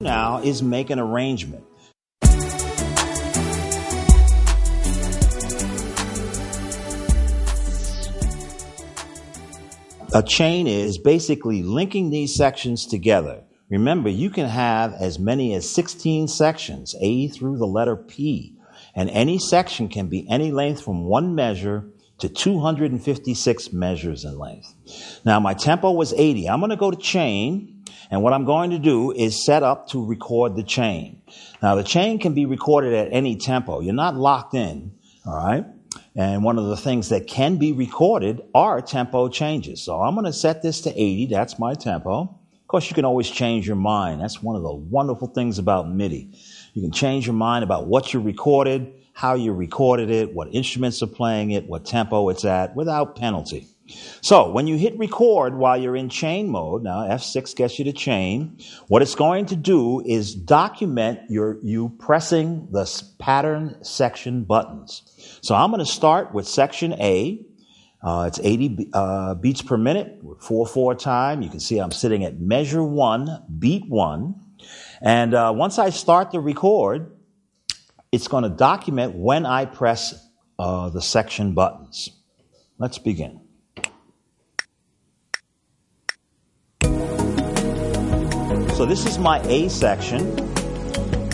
Now is make an arrangement. A chain is basically linking these sections together. Remember, you can have as many as 16 sections, A through the letter P, and any section can be any length from 1 measure to 256 measures in length. Now, my tempo was 80. I'm going to go to chain, and what I'm going to do is set up to record the chain. Now, the chain can be recorded at any tempo. You're not locked in, all right? And one of the things that can be recorded are tempo changes. So I'm going to set this to 80. That's my tempo. Of course, you can always change your mind. That's one of the wonderful things about MIDI. You can change your mind about what you recorded, how you recorded it, what instruments are playing it, what tempo it's at, without penalty. So when you hit record while you're in chain mode, now F6 gets you to chain, what it's going to do is document you pressing the pattern section buttons. So I'm going to start with section A. It's 80 beats per minute with 4/4 time. You can see I'm sitting at measure 1, beat 1. And once I start the record, it's going to document when I press the section buttons. Let's begin. So this is my A section,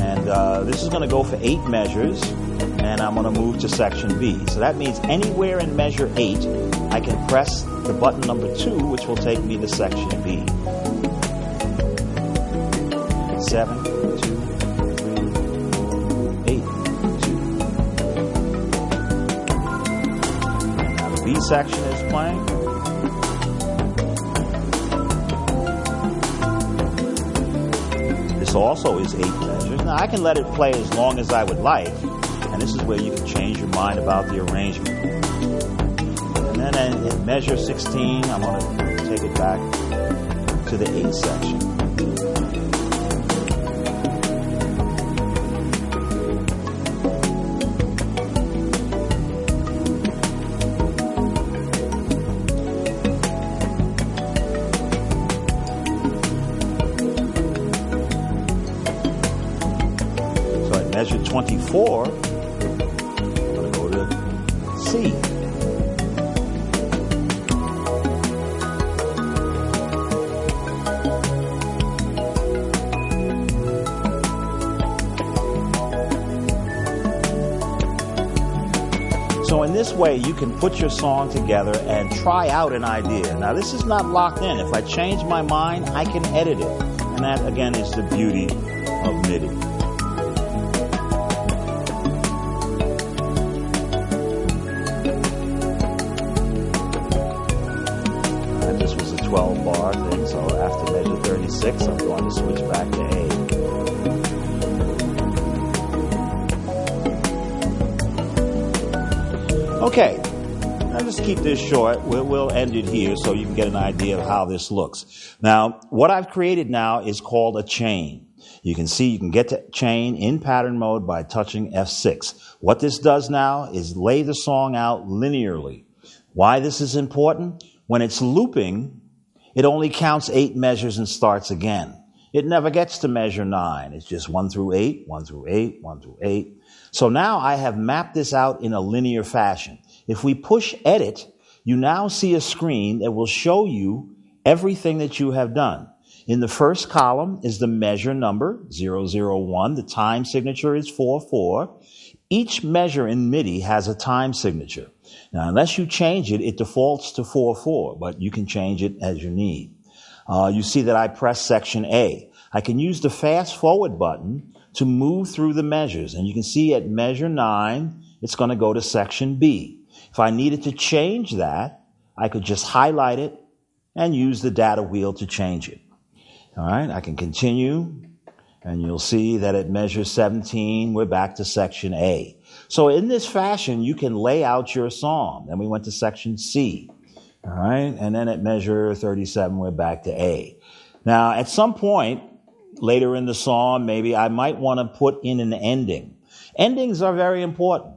and this is going to go for 8 measures, and I'm going to move to section B. So that means anywhere in measure 8, I can press the button number 2, which will take me to section B. 7, 2, 3, 8, 2. And now the B section is playing. This also is 8 measures. Now I can let it play as long as I would like, and this is where you can change your mind about the arrangement. And then at measure 16, I'm going to take it back to the A section. Measure 24, I'm going to go to C. So in this way, you can put your song together and try out an idea. Now, this is not locked in. If I change my mind, I can edit it. And that, again, is the beauty of MIDI. This was a 12-bar thing, so after measure 36, I'm going to switch back to A. Okay, I'll just keep this short. We'll end it here so you can get an idea of how this looks. Now, what I've created now is called a chain. You can see you can get to chain in pattern mode by touching F6. What this does now is lay the song out linearly. Why this is important? When it's looping, it only counts 8 measures and starts again. It never gets to measure 9. It's just 1 through 8, 1 through 8, 1 through 8. So now I have mapped this out in a linear fashion. If we push edit, you now see a screen that will show you everything that you have done. In the first column is the measure number, 001. The time signature is 44. Each measure in MIDI has a time signature. Now, unless you change it, it defaults to 4/4, but you can change it as you need. You see that I press section A. I can use the fast forward button to move through the measures, and you can see at measure 9, it's going to go to section B. If I needed to change that, I could just highlight it and use the data wheel to change it. All right, I can continue, and you'll see that at measure 17, we're back to section A. So in this fashion, you can lay out your song. Then we went to section C. All right, and then at measure 37, we're back to A. Now, at some point later in the song, maybe I might want to put in an ending. Endings are very important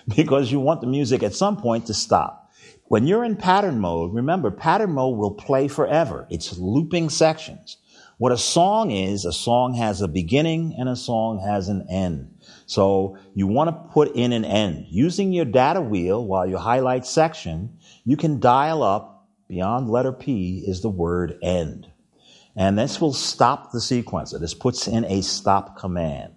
because you want the music at some point to stop. When you're in pattern mode, remember, pattern mode will play forever. It's looping sections. What a song has a beginning and a song has an end. So you want to put in an end. Using your data wheel while you highlight section, you can dial up beyond letter P is the word end. And this will stop the sequencer. This puts in a stop command.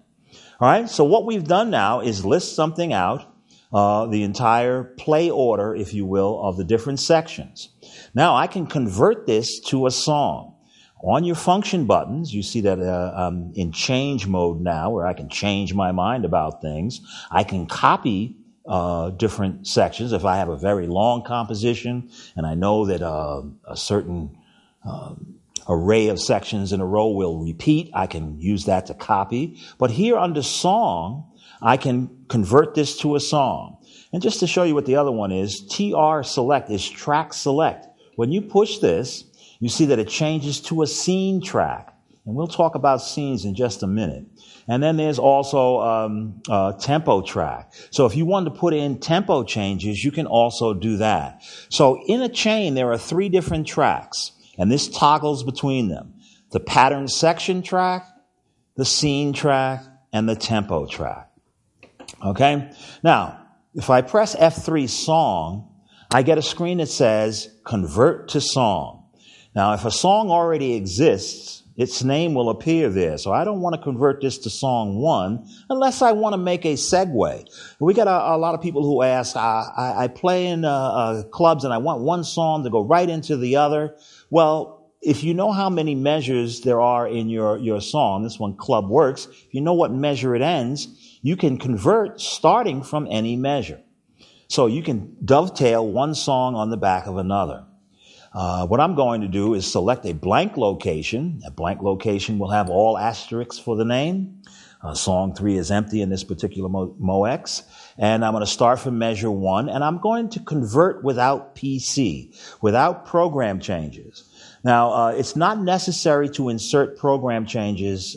All right, so what we've done now is list something out, the entire play order, if you will, of the different sections. Now I can convert this to a song. On your function buttons, you see that I'm in change mode now, where I can change my mind about things. I can copy different sections. If I have a very long composition and I know that a certain array of sections in a row will repeat, I can use that to copy. But here under song, I can convert this to a song. And just to show you what the other one is, TR select is track select. When you push this, you see that it changes to a scene track. And we'll talk about scenes in just a minute. And then there's also tempo track. So if you want to put in tempo changes, you can also do that. So in a chain, there are 3 different tracks. And this toggles between them. The pattern section track, the scene track, and the tempo track. Okay? Now, if I press F3 song, I get a screen that says convert to song. Now, if a song already exists, its name will appear there. So I don't want to convert this to song 1 unless I want to make a segue. We got a lot of people who ask, I play in clubs and I want one song to go right into the other. Well, if you know how many measures there are in your song, this one Club Works, if you know what measure it ends, you can convert starting from any measure. So you can dovetail one song on the back of another. What I'm going to do is select a blank location. A blank location will have all asterisks for the name. Song 3 is empty in this particular MOX. And I'm going to start from measure 1, and I'm going to convert without PC, without program changes. Now, it's not necessary to insert program changes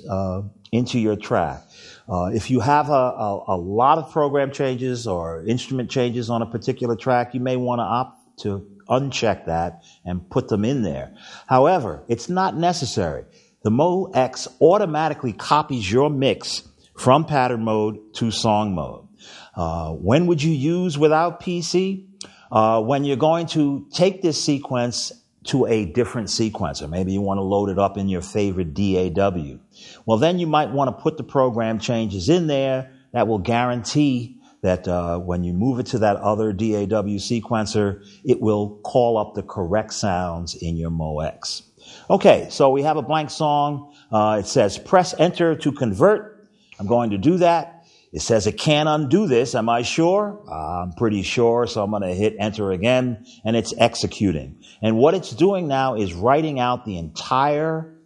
into your track. If you have a lot of program changes or instrument changes on a particular track, you may want to opt to uncheck that and put them in there. However, it's not necessary. The MOX automatically copies your mix from pattern mode to song mode. When would you use without PC? When you're going to take this sequence to a different sequencer. Maybe you want to load it up in your favorite DAW. Well, then you might want to put the program changes in there. That will guarantee that when you move it to that other DAW sequencer, it will call up the correct sounds in your MOX. Okay, so we have a blank song. It says press enter to convert. I'm going to do that. It says it can't undo this. Am I sure? I'm pretty sure, so I'm going to hit enter again, and it's executing. And what it's doing now is writing out the entire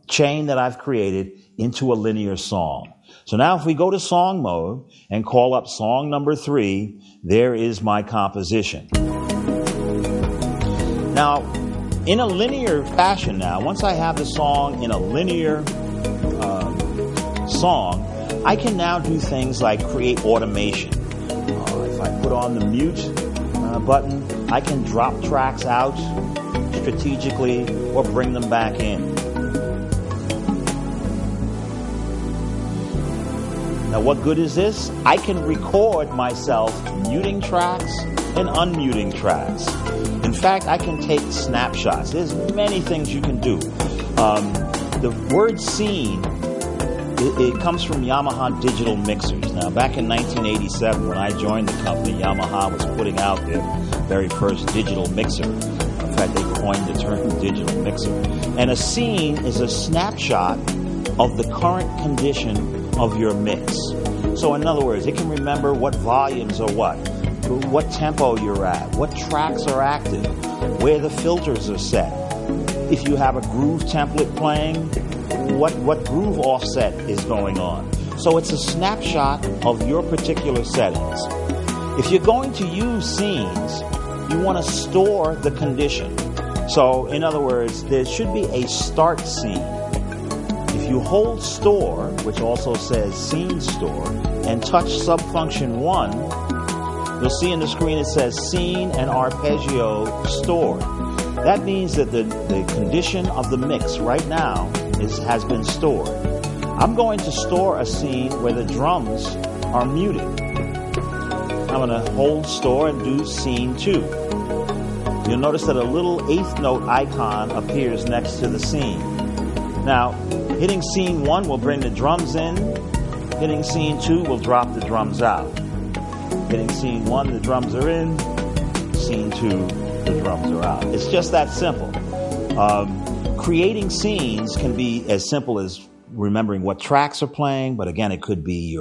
chain that I've created into a linear song. So now if we go to song mode and call up song number 3, there is my composition. Now, in a linear fashion now, once I have the song in a linear song, I can now do things like create automation. If I put on the mute button, I can drop tracks out strategically or bring them back in. Now, what good is this? I can record myself muting tracks and unmuting tracks. In fact, I can take snapshots. There's many things you can do. The word scene, it comes from Yamaha digital mixers. Now, back in 1987, when I joined the company, Yamaha was putting out their very first digital mixer. In fact, they coined the term digital mixer. And a scene is a snapshot of the current condition of your mix. So in other words, it can remember what volumes are what tempo you're at, what tracks are active, where the filters are set. If you have a groove template playing, what groove offset is going on. So it's a snapshot of your particular settings. If you're going to use scenes, you want to store the condition. So in other words, there should be a start scene. If you hold store, which also says scene store, and touch subfunction 1, you'll see in the screen it says scene and arpeggio stored. that means that the condition of the mix right now has been stored. I'm going to store a scene where the drums are muted. I'm going to hold store and do scene 2. You'll notice that a little eighth note icon appears next to the scene. Now, hitting scene 1 will bring the drums in. Hitting scene 2 will drop the drums out. Hitting scene 1, the drums are in. Scene 2, the drums are out. It's just that simple. Creating scenes can be as simple as remembering what tracks are playing, but again, it could be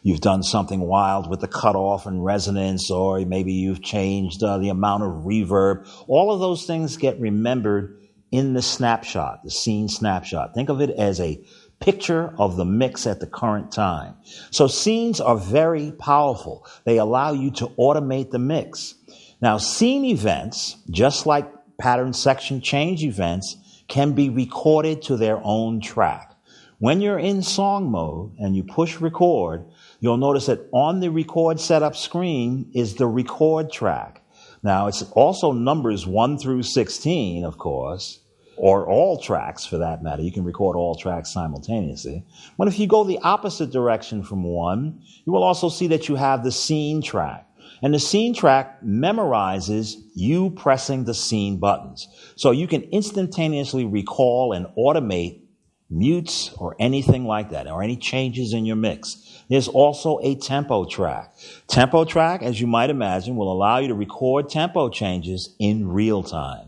you've done something wild with the cutoff and resonance, or maybe you've changed the amount of reverb. All of those things get remembered in the snapshot, the scene snapshot. Think of it as a picture of the mix at the current time. So scenes are very powerful. They allow you to automate the mix. Now, scene events, just like pattern section change events, can be recorded to their own track. When you're in song mode and you push record, you'll notice that on the record setup screen is the record track. Now, it's also numbers 1 through 16, of course, or all tracks for that matter. You can record all tracks simultaneously. But if you go the opposite direction from 1, you will also see that you have the scene track. And the scene track memorizes you pressing the scene buttons. So you can instantaneously recall and automate mutes or anything like that, or any changes in your mix. There's also a tempo track. Tempo track, as you might imagine, will allow you to record tempo changes in real time.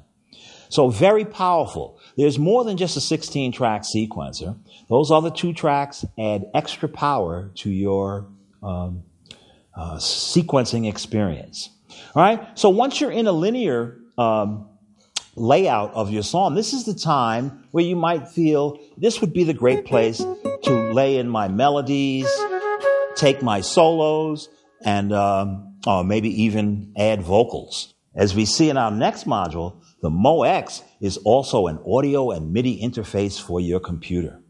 So very powerful. There's more than just a 16-track sequencer. Those other 2 tracks add extra power to your sequencing experience. All right. So once you're in a linear layout of your song, this is the time where you might feel this would be the great place to lay in my melodies, take my solos, and maybe even add vocals. As we see in our next module, the MOX is also an audio and MIDI interface for your computer.